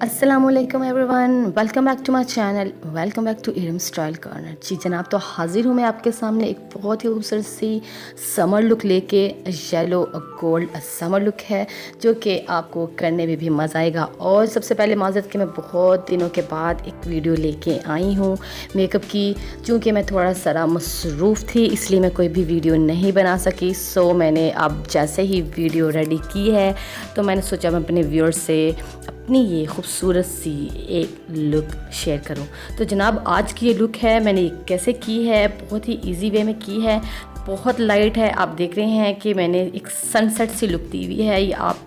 अस्सलामुअलैकुम everyone, welcome back to my channel, welcome back to Iram style corner. जी जनाब, तो हाज़िर हूँ मैं आपके सामने एक बहुत ही खूबसूरत सी समर लुक लेके। येलो गोल्ड समर लुक है जो कि आपको करने में भी मज़ा आएगा। और सबसे पहले माज़रत कि मैं बहुत दिनों के बाद एक वीडियो लेके आई हूँ मेकअप की, चूँकि मैं थोड़ा सा मसरूफ़ थी इसलिए मैं कोई भी वीडियो नहीं बना सकी। सो मैंने अब जैसे ही वीडियो रेडी की है तो मैंने सोचा मैं अपने व्यूअर्स से अपनी ये खूबसूरत सी एक लुक शेयर करूं। तो जनाब, आज की ये लुक है मैंने कैसे की है, बहुत ही इजी वे में की है, बहुत लाइट है। आप देख रहे हैं कि मैंने एक सनसेट सी लुक दी हुई है। ये आप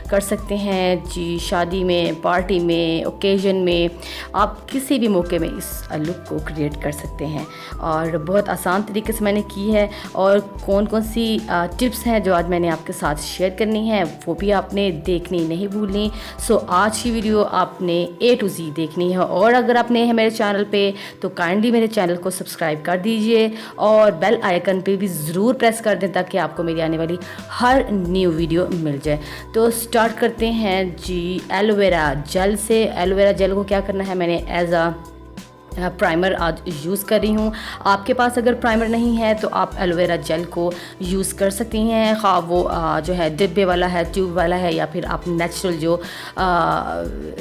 कर सकते हैं जी, शादी में, पार्टी में, ओकेजन में, आप किसी भी मौके में इस लुक को क्रिएट कर सकते हैं। और बहुत आसान तरीके से मैंने की है। और कौन कौन सी टिप्स हैं जो आज मैंने आपके साथ शेयर करनी है वो भी आपने देखनी नहीं भूलनी। सो आज की वीडियो आपने A to Z देखनी है। और अगर आप नए हैं मेरे चैनल पे तो काइंडली मेरे चैनल को सब्सक्राइब कर दीजिए और बेल आइकन पे भी ज़रूर प्रेस कर दें ताकि आपको मेरी आने वाली हर न्यू वीडियो मिल जाए। तो स्टार्ट करते हैं जी एलोवेरा जेल से। एलोवेरा जेल को क्या करना है, मैंने एज अ प्राइमर आज यूज़ कर रही हूँ। आपके पास अगर प्राइमर नहीं है तो आप एलोवेरा जेल को यूज़ कर सकती हैं, खा वो जो है डिब्बे वाला है, ट्यूब वाला है, या फिर आप नेचुरल जो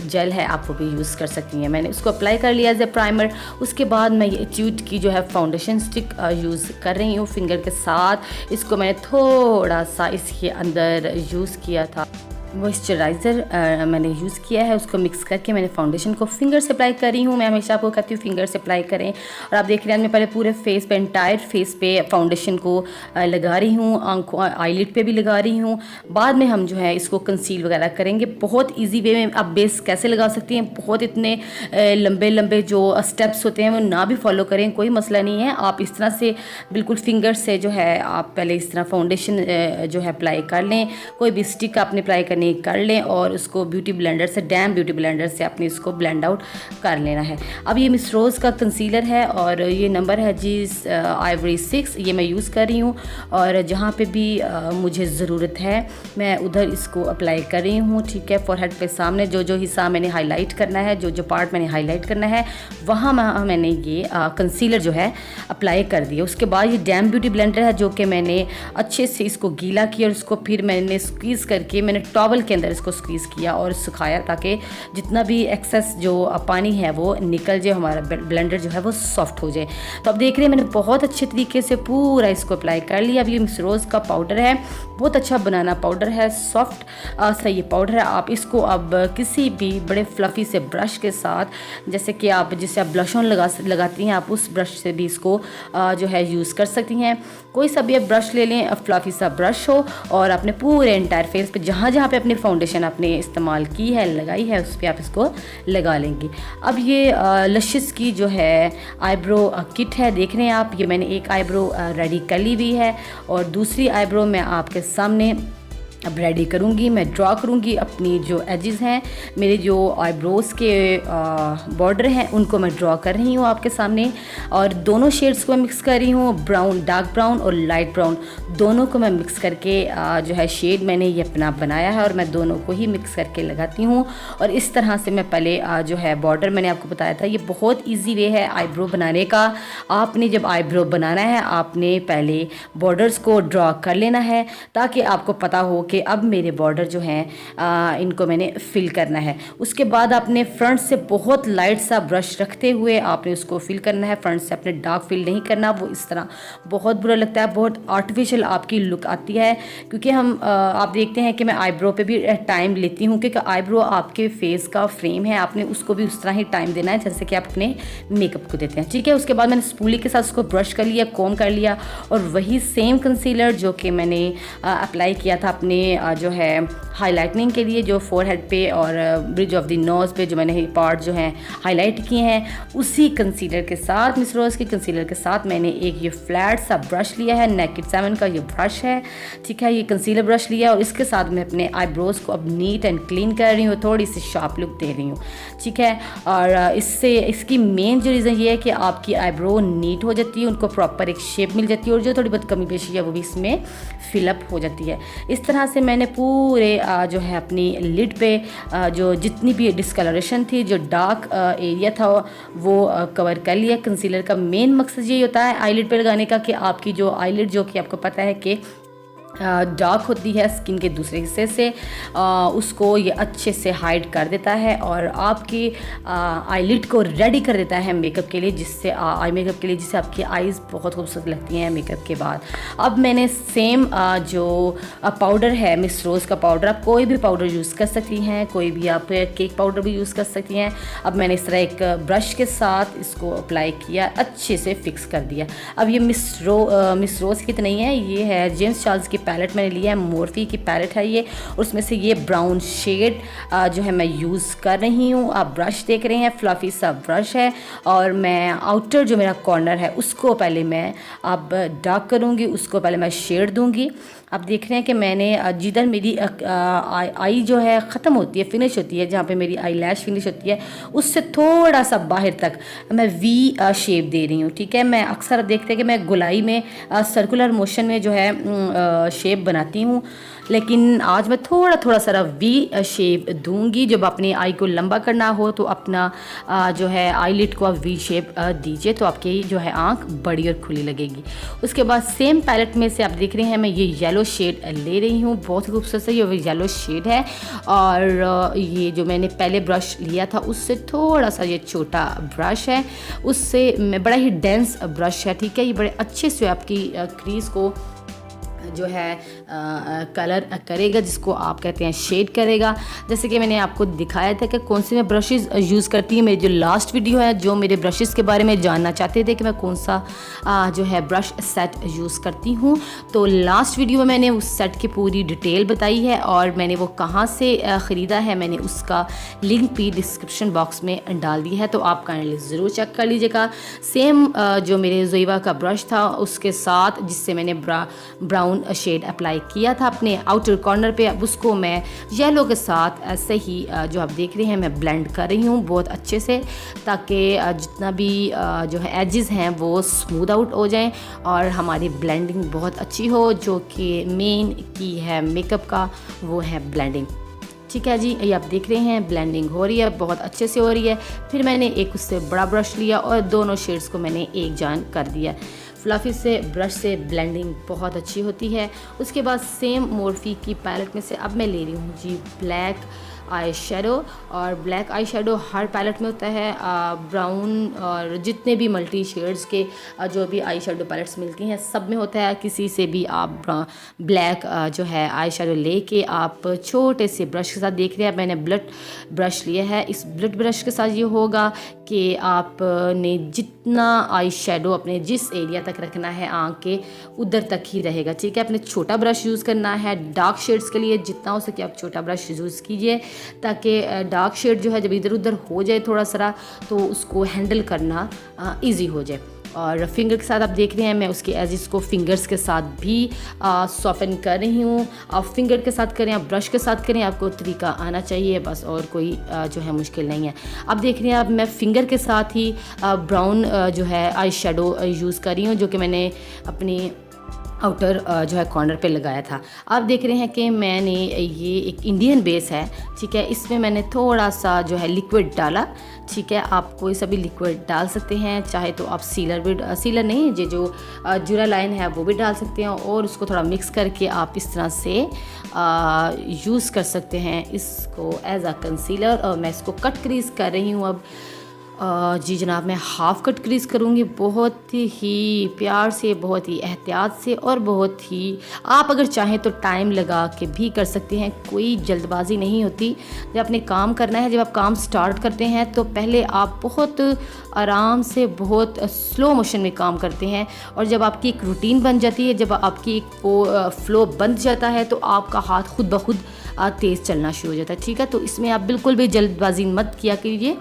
जेल है आप वो भी यूज़ कर सकती हैं। मैंने उसको अप्लाई कर लिया एज ए प्राइमर। उसके बाद मैं ये ट्यूट की जो है फाउंडेशन स्टिक यूज़ कर रही हूँ फिंगर के साथ। इसको मैंने थोड़ा सा इसके अंदर यूज़ किया था, मॉइस्चराइज़र मैंने यूज़ किया है, उसको मिक्स करके मैंने फाउंडेशन को फिंगर से अप्लाई कर रही हूँ। मैं हमेशा आपको कहती हूँ फिंगर से अप्लाई करें। और आप देख रहे हैं मैं पहले पूरे फेस पे, एंटायर फेस पे फाउंडेशन को लगा रही हूँ, आंखों आईलिड पे भी लगा रही हूँ। बाद में हम जो है इसको कंसील वगैरह करेंगे। बहुत ईजी वे में आप बेस कैसे लगा सकती हैं, बहुत इतने लंबे लंबे जो स्टेप्स होते हैं वो ना भी फॉलो करें, कोई मसला नहीं है। आप इस तरह से बिल्कुल फिंगर से जो है आप पहले इस तरह फाउंडेशन जो है अप्लाई कर लें। कोई भी स्टिक आपने अप्लाई कर लें और उसको ब्यूटी ब्लेंडर से, डैम ब्यूटी ब्लेंडर से आपने इसको ब्लेंड आउट कर लेना है। अब ये मिस रोज़ का कंसीलर है और ये नंबर है जी आइवरी 6, ये मैं यूज़ कर रही हूँ। और जहाँ पे भी मुझे ज़रूरत है मैं उधर इसको अप्लाई कर रही हूँ। ठीक है, फॉरहेड पे सामने जो जो हिस्सा मैंने हाईलाइट करना है, जो जो पार्ट मैंने हाईलाइट करना है वहाँ मैंने ये कंसीलर जो है अप्लाई कर दिया। उसके बाद ये डैम ब्यूटी ब्लेंडर है जो कि मैंने अच्छे से इसको गीला किया और उसको फिर मैंने स्क्वीज़ करके मैंने टॉवल के अंदर इसको स्क्वीज़ किया और सुखाया ताकि जितना भी एक्सेस जो पानी है वो निकल जाए, हमारा ब्लेंडर जो है वो सॉफ्ट हो जाए। तो अब देख रहे हैं मैंने बहुत अच्छे तरीके से पूरा इसको अप्लाई कर लिया। अब ये मिस रोज़ का पाउडर है, बहुत अच्छा बनाना पाउडर है, सॉफ्ट सा ये पाउडर है। आप इसको अब किसी भी बड़े फ्लफ़ी से ब्रश के साथ, जैसे कि आप जिससे आप ब्लश ऑन लगाती हैं, आप उस ब्रश से भी इसको जो है यूज़ कर सकती हैं। कोई सा भी आप ब्रश ले लें, फ्लफ़ी सा ब्रश हो, और अपने पूरे एंटायर फेस पे जहाँ जहाँ पे अपनी फाउंडेशन आपने इस्तेमाल की है, लगाई है, उस पर आप इसको लगा लेंगे। अब ये लशिस की जो है आईब्रो किट है, देख रहे हैं आप, ये मैंने एक आईब्रो रेडी कर ली हुई है और दूसरी आईब्रो मैं आपके सामने अब रेडी करूँगी। मैं ड्रॉ करूँगी अपनी जो एजेस हैं, मेरे जो आईब्रोज़ के बॉर्डर हैं उनको मैं ड्रॉ कर रही हूँ आपके सामने। और दोनों शेड्स को मैं मिक्स कर रही हूँ, ब्राउन, डार्क ब्राउन और लाइट ब्राउन, दोनों को मैं मिक्स करके जो है शेड मैंने ये अपना बनाया है और मैं दोनों को ही मिक्स करके लगाती हूँ। और इस तरह से मैं पहले जो है बॉर्डर, मैंने आपको बताया था ये बहुत ईजी वे है आईब्रो बनाने का। आपने जब आईब्रो बनाना है आपने पहले बॉर्डर्स को ड्रॉ कर लेना है ताकि आपको पता हो कि अब मेरे बॉर्डर जो हैं इनको मैंने फिल करना है। उसके बाद आपने फ्रंट से बहुत लाइट सा ब्रश रखते हुए आपने उसको फिल करना है। फ्रंट से आपने डार्क फिल नहीं करना, वो इस तरह बहुत बुरा लगता है, बहुत आर्टिफिशियल आपकी लुक आती है। क्योंकि हम आप देखते हैं कि मैं आईब्रो पे भी टाइम लेती हूँ क्योंकि आईब्रो आपके फेस का फ्रेम है, आपने उसको भी उस तरह ही टाइम देना है जैसे कि आप अपने मेकअप को देते हैं। ठीक है, उसके बाद मैंने स्पूली के साथ उसको ब्रश कर लिया, कॉम कर लिया और वही सेम कंसीलर जो कि मैंने अप्लाई किया था अपने जो है हाईलाइटनिंग के लिए, जो फोरहेड पे और ब्रिज ऑफ द नोज़ पे जो मैंने पार्ट जो हैं हाईलाइट किए हैं, उसी कंसीलर के साथ, मिस रोज़ के कंसीलर के साथ मैंने एक ये फ्लैट सा ब्रश लिया है, नेकेड 7 का ये ब्रश है। ठीक है, ये कंसीलर ब्रश लिया और इसके साथ मैं अपने आईब्रोज़ को अब नीट एंड क्लीन कर रही हूँ, थोड़ी सी शार्प लुक दे रही हूँ। ठीक है, और इससे इसकी मेन जो रीज़न ये है कि आपकी आईब्रो नीट हो जाती है, उनको प्रॉपर एक शेप मिल जाती है और जो थोड़ी बहुत कमी पेशी है वो भी इसमें फिलअप हो जाती है। इस तरह से मैंने पूरे जो है अपनी लिड पे जो जितनी भी डिस्कलरेशन थी, जो डार्क एरिया था वो कवर कर लिया। कंसीलर का मेन मकसद यही होता है आईलिड पे लगाने का कि आपकी जो आईलिड, जो कि आपको पता है कि डार्क होती है स्किन के दूसरे हिस्से से, उसको ये अच्छे से हाइड कर देता है और आपकी आईलिड को रेडी कर देता है मेकअप के लिए, जिससे आई मेकअप के लिए, जिससे आपकी आईज़ बहुत खूबसूरत लगती हैं मेकअप के बाद। अब मैंने सेम जो पाउडर है मिस रोज़ का पाउडर, आप कोई भी पाउडर यूज़ कर सकती हैं, कोई भी आप केक पाउडर भी यूज़ कर सकती हैं। अब मैंने इस तरह एक ब्रश के साथ इसको अप्लाई किया, अच्छे से फिक्स कर दिया। अब ये मिस रोज़ की तो नहीं है, ये है जेम्स चार्ल्स की पैलेट मैंने लिया है, मोर्फी की पैलेट है ये, और उसमें से ये ब्राउन शेड जो है मैं यूज़ कर रही हूँ। आप ब्रश देख रहे हैं, फ्लफी सा ब्रश है, और मैं आउटर जो मेरा कॉर्नर है उसको पहले मैं अब डार्क करूँगी, उसको पहले मैं शेड दूँगी। अब देख रहे हैं कि मैंने जिधर मेरी आई जो है ख़त्म होती है, फिनिश होती है, जहाँ पे मेरी आई लैश फिनिश होती है, उससे थोड़ा सा बाहर तक मैं वी शेप दे रही हूँ। ठीक है, मैं अक्सर देखते हैं कि मैं गुलाई में सर्कुलर मोशन में जो है शेप बनाती हूँ, लेकिन आज मैं थोड़ा सा वी शेप दूंगी। जब अपनी आई को लंबा करना हो तो अपना जो है आईलिड को आप वी शेप दीजिए, तो आपकी जो है आँख बड़ी और खुली लगेगी। उसके बाद सेम पैलेट में से आप देख रहे हैं मैं ये येलो शेड ले रही हूँ, बहुत ही खूबसूरत सा ये येलो शेड है। और ये जो मैंने पहले ब्रश लिया था उससे थोड़ा सा ये छोटा ब्रश है, उससे बड़ा ही डेंस ब्रश है। ठीक है, ये बड़े अच्छे से आपकी क्रीज को जो है कलर करेगा, जिसको आप कहते हैं शेड करेगा। जैसे कि मैंने आपको दिखाया था कि कौन से मैं ब्रशेस यूज़ करती हूँ। मेरी जो लास्ट वीडियो है, जो मेरे ब्रशेस के बारे में जानना चाहते थे कि मैं कौन सा जो है ब्रश सेट यूज़ करती हूँ, तो लास्ट वीडियो में मैंने उस सेट की पूरी डिटेल बताई है और मैंने वो कहाँ से ख़रीदा है, मैंने उसका लिंक भी डिस्क्रिप्शन बॉक्स में डाल दिया है, तो आप काइंडली ज़रूर चेक कर लीजिएगा। सेम जो मेरे ज़ोइवा का ब्रश था उसके साथ, जिससे मैंने ब्राउन शेड अप्लाई किया था अपने आउटर कॉर्नर पे, अब उसको मैं येलो के साथ ऐसे ही जो आप देख रहे हैं मैं ब्लेंड कर रही हूँ बहुत अच्छे से, ताकि जितना भी जो है एजेस हैं वो स्मूथ आउट हो जाएं और हमारी ब्लेंडिंग बहुत अच्छी हो। जो कि मेन की है मेकअप का, वो है ब्लेंडिंग। ठीक है जी, ये आप देख रहे हैं ब्लेंडिंग हो रही है, बहुत अच्छे से हो रही है। फिर मैंने एक उससे बड़ा ब्रश लिया और दोनों शेड्स को मैंने एक जान कर दिया। फ्लफी से ब्रश से ब्लेंडिंग बहुत अच्छी होती है। उसके बाद सेम मोर्फी की पैलेट में से अब मैं ले रही हूँ जी ब्लैक आई शेडो, और ब्लैक आई शेडो हर पैलेट में होता है। ब्राउन और जितने भी मल्टी शेड्स के जो भी आई शेडो पैलेट्स मिलती हैं सब में होता है। किसी से भी आप ब्लैक जो है आई शेडो लेके आप छोटे से ब्रश के साथ, देख रहे हैं मैंने ब्लड ब्रश लिया है। इस ब्लड ब्रश के साथ ये होगा कि आपने जितना आई शेडो अपने जिस एरिया तक रखना है आँख के, उधर तक ही रहेगा। ठीक है, अपने छोटा ब्रश यूज़ करना है डार्क शेड्स के लिए, जितना हो सके आप छोटा ब्रश यूज़ कीजिए, ताकि डार्क शेड जो है जब इधर उधर हो जाए थोड़ा सा, तो उसको हैंडल करना इजी हो जाए। और फिंगर के साथ आप देख रहे हैं मैं उसके एजेस को फिंगर्स के साथ भी सॉफ्टन कर रही हूँ। आप फिंगर के साथ करें, आप ब्रश के साथ करें, आपको तरीका आना चाहिए बस, और कोई जो है मुश्किल नहीं है। आप देख रहे हैं अब मैं फिंगर के साथ ही ब्राउन जो है आई शेडो यूज़ कर रही हूँ, जो कि मैंने अपनी आउटर जो है कॉर्नर पे लगाया था। आप देख रहे हैं कि मैंने ये एक इंडियन बेस है, ठीक है, इसमें मैंने थोड़ा सा जो है लिक्विड डाला। ठीक है, आप कोई सा भी लिक्विड डाल सकते हैं, चाहे तो आप सीलर नहीं, ये जो जूरा लाइन है वो भी डाल सकते हैं, और उसको थोड़ा मिक्स करके आप इस तरह से यूज़ कर सकते हैं इसको एज अ कंसीलर। और मैं इसको कट क्रीज कर रही हूँ अब। जी जनाब, मैं हाफ़ कट क्रीज करूँगी, बहुत ही प्यार से, बहुत ही एहतियात से, और बहुत ही आप अगर चाहें तो टाइम लगा के भी कर सकते हैं, कोई जल्दबाजी नहीं होती। जब आपने काम करना है, जब आप काम स्टार्ट करते हैं तो पहले आप बहुत आराम से, बहुत स्लो मोशन में काम करते हैं, और जब आपकी एक रूटीन बन जाती है, जब आपकी एक फ्लो बन जाता है, तो आपका हाथ खुद ब खुद तेज़ चलना शुरू हो जाता है। ठीक है, तो इसमें आप बिल्कुल भी जल्दबाजी मत किया कीजिए।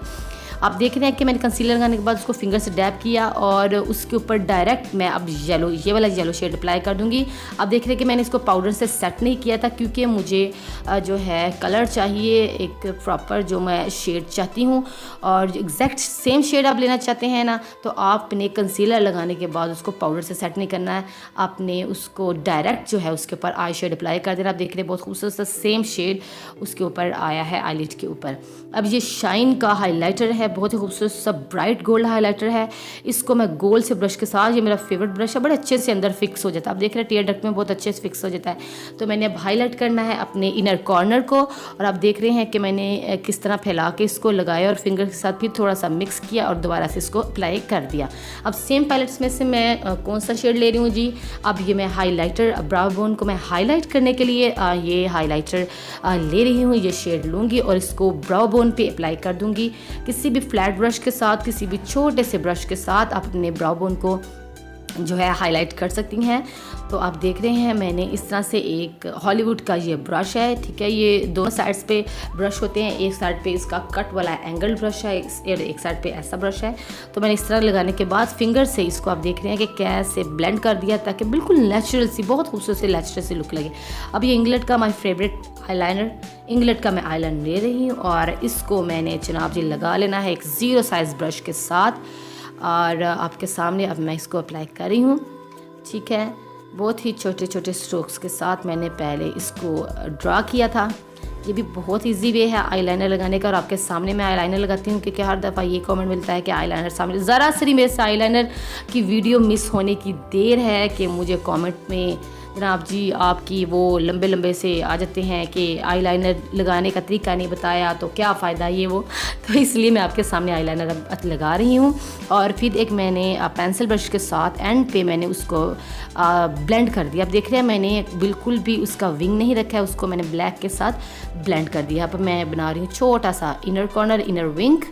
आप देख रहे हैं कि मैंने कंसीलर लगाने के बाद उसको फिंगर से डैब किया और उसके ऊपर डायरेक्ट मैं अब ये वाला येलो शेड अप्लाई कर दूँगी। आप देख रहे हैं कि मैंने इसको पाउडर से सेट नहीं किया था क्योंकि मुझे जो है कलर चाहिए एक प्रॉपर जो मैं शेड चाहती हूँ, और एग्जैक्ट सेम शेड आप लेना चाहते हैं ना तो आपने कंसीलर लगाने के बाद उसको पाउडर से सेट नहीं करना है, आपने उसको डायरेक्ट जो है उसके ऊपर आई शेड अप्लाई कर देना। आप देख रहे हैं बहुत खूबसूरत सा सेम शेड उसके ऊपर आया है आईलिड के ऊपर। अब ये शाइन का हाइलाइटर है, बहुत ही खूबसूरत सा ब्राइट गोल्ड हाइलाइटर है। इसको मैं गोल्ड से ब्रश के साथ, ये मेरा फेवरेट ब्रश है, बड़े अच्छे से अंदर फिक्स हो जाता है। आप देख रहे हैं टीयर डक्ट में बहुत अच्छे से फिक्स हो जाता है। तो मैंने अब हाईलाइट करना है अपने इनर कॉर्नर को, और आप देख रहे हैं कि मैंने किस तरह फैला के इसको लगाया और फिंगर के साथ फिर थोड़ा सा मिक्स किया और दोबारा से इसको अप्लाई कर दिया। अब सेम पैलेट्स में से मैं कौन सा शेड ले रही हूँ जी, अब ये मैं हाईलाइटर ब्राउ बोन को मैं हाईलाइट करने के लिए ये हाईलाइटर ले रही हूँ। ये शेड लूँगी और इसको ब्राउ बोन पे अप्लाई कर दूँगी। किसी भी फ्लैट ब्रश के साथ, किसी भी छोटे से ब्रश के साथ आप अपने ब्राउ बोन को जो है हाईलाइट कर सकती हैं। तो आप देख रहे हैं मैंने इस तरह से एक हॉलीवुड का ये ब्रश है, ठीक है। ये दोनों साइड्स पे ब्रश होते हैं, एक साइड पे इसका कट वाला एंगल ब्रश है, एक साइड पे ऐसा ब्रश है। तो मैंने इस तरह लगाने के बाद फिंगर से इसको आप देख रहे हैं कि कैसे ब्लेंड कर दिया ताकि बिल्कुल नेचुरल सी, बहुत खूबसूरत सी नेचुरल सी लुक लगे। अब ये इंग्लैंड का माई फेवरेट आईलाइनर, इंग्लैंड का मैं आईलाइनर ले रही हूँ और इसको मैंने जनाब जी लगा लेना है एक ज़ीरो साइज़ ब्रश के साथ। और आपके सामने अब मैं इसको अप्लाई कर रही हूँ, ठीक है। बहुत ही छोटे छोटे स्ट्रोक्स के साथ मैंने पहले इसको ड्रा किया था। ये भी बहुत इजी वे है आईलाइनर लगाने का, और आपके सामने मैं आईलाइनर लगाती हूँ क्योंकि हर दफ़ा ये कमेंट मिलता है कि आईलाइनर सामने, ज़रा सी मेरे से आईलाइनर की वीडियो मिस होने की देर है कि मुझे कमेंट में जनाब जी आपकी वो लंबे लंबे से आ जाते हैं कि आईलाइनर लगाने का तरीका नहीं बताया तो क्या फ़ायदा ये वो। तो इसलिए मैं आपके सामने आईलाइनर अब लगा रही हूँ। और फिर एक मैंने पेंसिल ब्रश के साथ एंड पे मैंने उसको ब्लेंड कर दिया। अब देख रहे हैं मैंने बिल्कुल भी उसका विंग नहीं रखा है, उसको मैंने ब्लैक के साथ ब्लेंड कर दिया। अब मैं बना रही हूँ छोटा सा इनर कॉर्नर, इनर विंग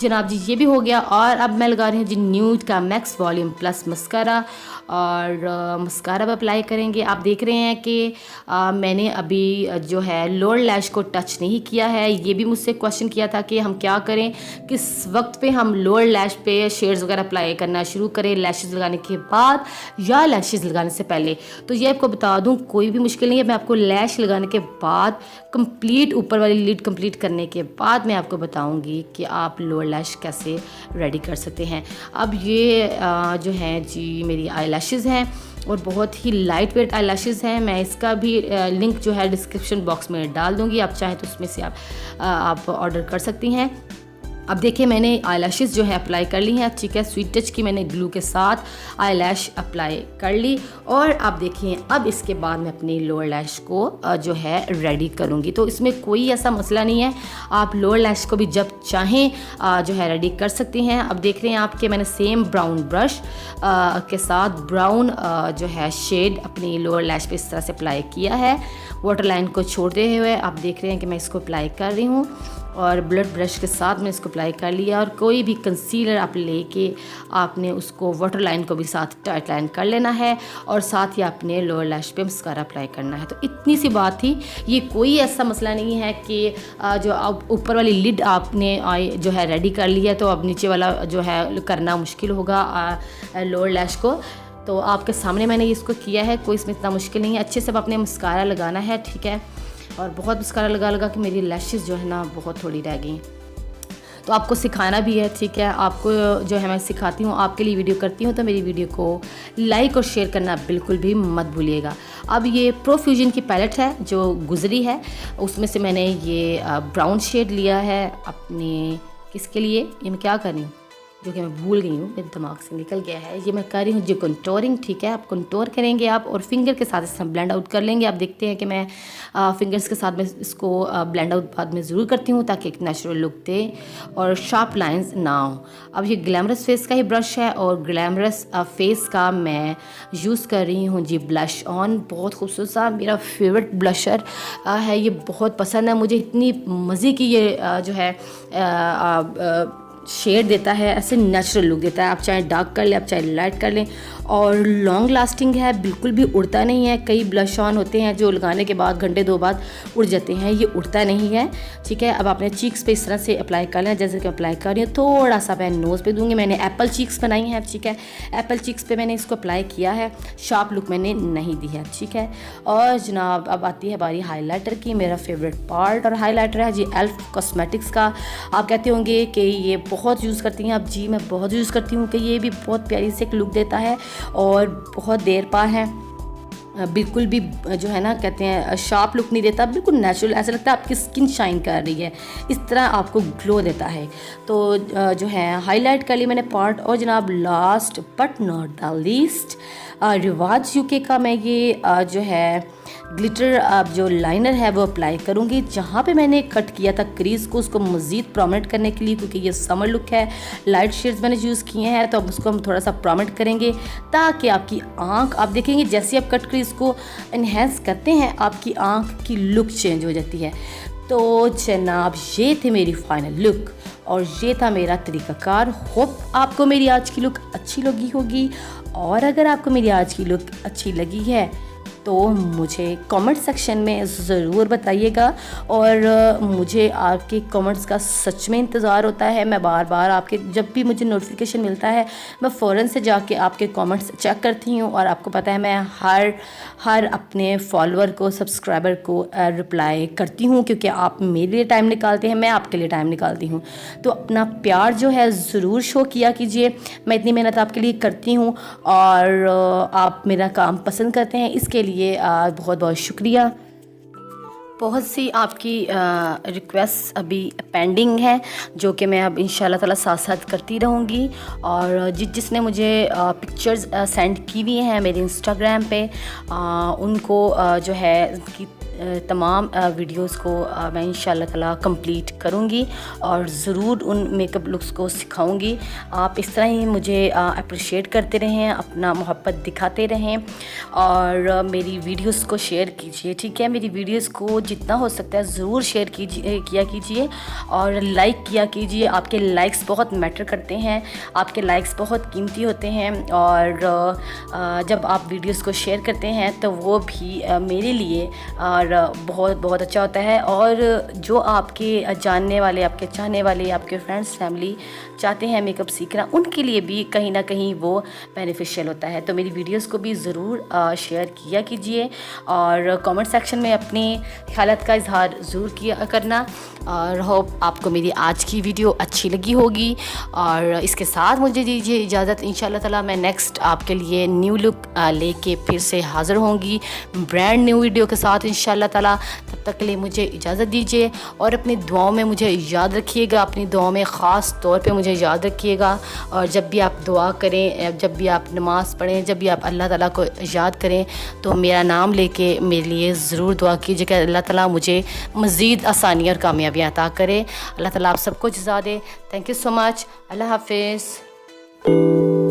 जनाब जी, ये भी हो गया। और अब मैं लगा रही हूँ जी न्यूड का मैक्स वॉल्यूम प्लस मस्कारा, और मस्कारा भी अप्लाई करेंगे। आप देख रहे हैं कि मैंने अभी जो है लोअर लैश को टच नहीं किया है। ये भी मुझसे क्वेश्चन किया था कि हम क्या करें, किस वक्त पे हम लोअर लैश पे शेड्स वगैरह अप्लाई करना शुरू करें, लैशेज़ लगाने के बाद या लैशेज़ लगाने से पहले। तो ये आपको बता दूँ कोई भी मुश्किल नहीं है, मैं आपको लैश लगाने के बाद कंप्लीट ऊपर वाली लिड कंप्लीट करने के बाद मैं आपको बताऊँगी कि आप लोअर लैश कैसे रेडी कर सकते हैं। अब ये जो है जी मेरी आई लैशेज़ हैं और बहुत ही लाइट वेट आई लैशेज़ हैं। मैं इसका भी लिंक जो है डिस्क्रिप्शन बॉक्स में डाल दूँगी, आप चाहें तो उसमें से आप ऑर्डर कर सकती हैं। अब देखिए मैंने आई लैशेज़ जो है अप्लाई कर ली हैं, ठीक है। स्वीट टच की मैंने ग्लू के साथ आई लैश अप्लाई कर ली। और आप देखिए अब इसके बाद मैं अपनी लोअर लैश को जो है रेडी करूँगी। तो इसमें कोई ऐसा मसला नहीं है, आप लोअर लैश को भी जब चाहें जो है रेडी कर सकती हैं। अब देख रहे हैं आपके मैंने सेम ब्राउन ब्रश के साथ ब्राउन जो है शेड अपनी लोअर लैश पे इस तरह से अप्लाई किया है, वाटर लाइन को छोड़ते हुए। आप देख रहे हैं कि मैं इसको अप्लाई कर रही हूँ और ब्लड ब्रश के साथ मैंने इसको अप्लाई कर लिया। और कोई भी कंसीलर आप लेके आपने उसको वाटर लाइन को भी साथ टाइट लाइन कर लेना है और साथ ही आपने लोअर लैश पे मस्कारा अप्लाई करना है। तो इतनी सी बात थी, ये कोई ऐसा मसला नहीं है कि जो आप ऊपर वाली लिड आपने जो है रेडी कर लिया तो अब नीचे वाला जो है करना मुश्किल होगा लोअर लैश को। तो आपके सामने मैंने इसको किया है, कोई इसमें इतना मुश्किल नहीं है। अच्छे से आपने मस्कारा लगाना है, ठीक है। और बहुत मस्कारा लगा कि मेरी लैशेज़ जो है ना बहुत थोड़ी रह गई। तो आपको सिखाना भी है, ठीक है। आपको जो है मैं सिखाती हूँ, आपके लिए वीडियो करती हूँ, तो मेरी वीडियो को लाइक और शेयर करना बिल्कुल भी मत भूलिएगा। अब ये प्रोफ्यूजन की पैलेट है जो गुजरी है, उसमें से मैंने ये ब्राउन शेड लिया है अपने, किसके लिए ये मैं क्या कर रही हूँ जो कि मैं भूल गई हूँ, मेरे दिमाग से निकल गया है। ये मैं कर रही हूँ जो कंटोरिंग, ठीक है। आप कंटोर करेंगे आप और फिंगर के साथ इसमें ब्लेंड आउट कर लेंगे। आप देखते हैं कि मैं फिंगर्स के साथ में इसको ब्लेंड आउट बाद में ज़रूर करती हूँ ताकि एक नेचुरल लुक दे और शार्प लाइंस ना हो। अब ये ग्लैमरस फेस का ही ब्रश है और ग्लैमरस फेस का मैं यूज़ कर रही हूँ जी ब्लश ऑन। बहुत खूबसूरत सा मेरा फेवरेट ब्लशर है, ये बहुत पसंद है मुझे। इतनी मज़े की ये जो है शेड देता है, ऐसे नेचुरल लुक देता है। आप चाहे डार्क कर लें, आप चाहे लाइट कर लें, और लॉन्ग लास्टिंग है, बिल्कुल भी उड़ता नहीं है। कई ब्लश ऑन होते हैं जो लगाने के बाद घंटे 2 बाद उड़ जाते हैं, ये उड़ता नहीं है, ठीक है। अब आपने चीक्स पे इस तरह से अप्लाई कर लें जैसे कि अप्लाई कर रही हूँ। थोड़ा सा मैं नोज़ पे दूंगी। मैंने एप्पल चीक्स बनाई हैं, ठीक है। एप्पल चीक्स पे मैंने इसको अप्लाई किया है, शार्प लुक मैंने नहीं दी है, ठीक है। और जनाब अब आती है बारी हाईलाइटर की, मेरा फेवरेट पार्ट और हाईलाइटर है जी एल्फ कॉस्मेटिक्स का। आप कहते होंगे कि ये बहुत यूज़ करती हैं आप, जी मैं बहुत यूज़ करती हूँ कि ये भी बहुत प्यारी से एक लुक देता है और बहुत देर पा है, बिल्कुल भी जो है ना कहते हैं शार्प लुक नहीं देता, बिल्कुल नेचुरल, ऐसा लगता है आपकी स्किन शाइन कर रही है, इस तरह आपको ग्लो देता है। तो जो है हाईलाइट कर ली मैंने पार्ट। और जनाब last but not the least, रिवाज यूके का मैं ये जो है ग्लिटर जो लाइनर है वो अप्लाई करूँगी। जहाँ पे मैंने कट किया था क्रीज़ को, उसको मज़ीद प्रोमिनेंट करने के लिए, क्योंकि ये समर लुक है, लाइट शेड्स मैंने यूज़ किए हैं, तो अब उसको हम थोड़ा सा प्रोमिनेंट करेंगे ताकि आपकी आँख, आप देखेंगे जैसे आप कट क्रीज़ को इन्हेंस करते हैं आपकी आँख की लुक चेंज हो जाती है। तो जनाब ये थे मेरी फाइनल लुक और ये था मेरा तरीक़ाकार। होप आपको मेरी आज की लुक अच्छी लगी होगी, और अगर आपको मेरी आज की लुक अच्छी लगी है तो मुझे कमेंट सेक्शन में ज़रूर बताइएगा। और मुझे आपके कमेंट्स का सच में इंतज़ार होता है। मैं बार बार आपके, जब भी मुझे नोटिफिकेशन मिलता है मैं फ़ौरन से जाके आपके कमेंट्स चेक करती हूँ। और आपको पता है मैं हर अपने फॉलोअर को, सब्सक्राइबर को रिप्लाई करती हूँ, क्योंकि आप मेरे लिए टाइम निकालते हैं, मैं आपके लिए टाइम निकालती हूँ। तो अपना प्यार जो है ज़रूर शो किया कीजिए। मैं इतनी मेहनत आपके लिए करती हूँ और आप मेरा काम पसंद करते हैं, इसके लिए बहुत बहुत शुक्रिया। बहुत सी आपकी रिक्वेस्ट अभी पेंडिंग है जो कि मैं अब इंशाल्लाह ताला साथ साथ करती रहूँगी। और जिसने मुझे पिक्चर्स सेंड की हुई हैं मेरे इंस्टाग्राम पे, उनको जो है कि तमाम वीडियोस को मैं इंशाल्लाह ताला कंप्लीट करूँगी और ज़रूर उन मेकअप लुक्स को सिखाऊंगी। आप इस तरह ही मुझे अप्रिशिएट करते रहें, अपना मोहब्बत दिखाते रहें और मेरी वीडियोस को शेयर कीजिए, ठीक है। मेरी वीडियोस को जितना हो सकता है ज़रूर शेयर किया कीजिए और लाइक किया कीजिए। आपके लाइक्स बहुत मैटर करते हैं, आपके लाइक्स बहुत कीमती होते हैं। और जब आप वीडियोस को शेयर करते हैं तो वो भी मेरे लिए और बहुत बहुत अच्छा होता है। और जो आपके जानने वाले, आपके चाहने वाले, आपके फ्रेंड्स फैमिली चाहते हैं मेकअप सीखना, उनके लिए भी कहीं ना कहीं वो बेनिफिशियल होता है। तो मेरी वीडियोस को भी ज़रूर शेयर किया कीजिए और कमेंट सेक्शन में अपनी ख्यालात का इजहार ज़रूर किया करना। और होप आपको मेरी आज की वीडियो अच्छी लगी होगी। और इसके साथ मुझे दीजिए इजाज़त, इंशाल्लाह ताला मैं नेक्स्ट आपके लिए न्यू लुक लेके फिर से हाज़िर होंगी ब्रांड न्यू वीडियो के साथ इंशाल्लाह ताला। तब तक के लिए मुझे इजाज़त दीजिए और अपनी दुआओं में मुझे याद रखिएगा, अपनी दुआओं में ख़ास तौर पे मुझे याद रखिएगा। और जब भी आप दुआ करें, जब भी आप नमाज़ पढ़ें, जब भी आप अल्लाह ताला को याद करें तो मेरा नाम लेके मेरे लिए ज़रूर दुआ कीजिए कि अल्लाह ताला मुझे मज़ीद आसानी और कामयाबियाँ अता करे। अल्लाह ताला आप सबको जज़ा दे। Thank you so much. अल्लाह हाफ़िज़।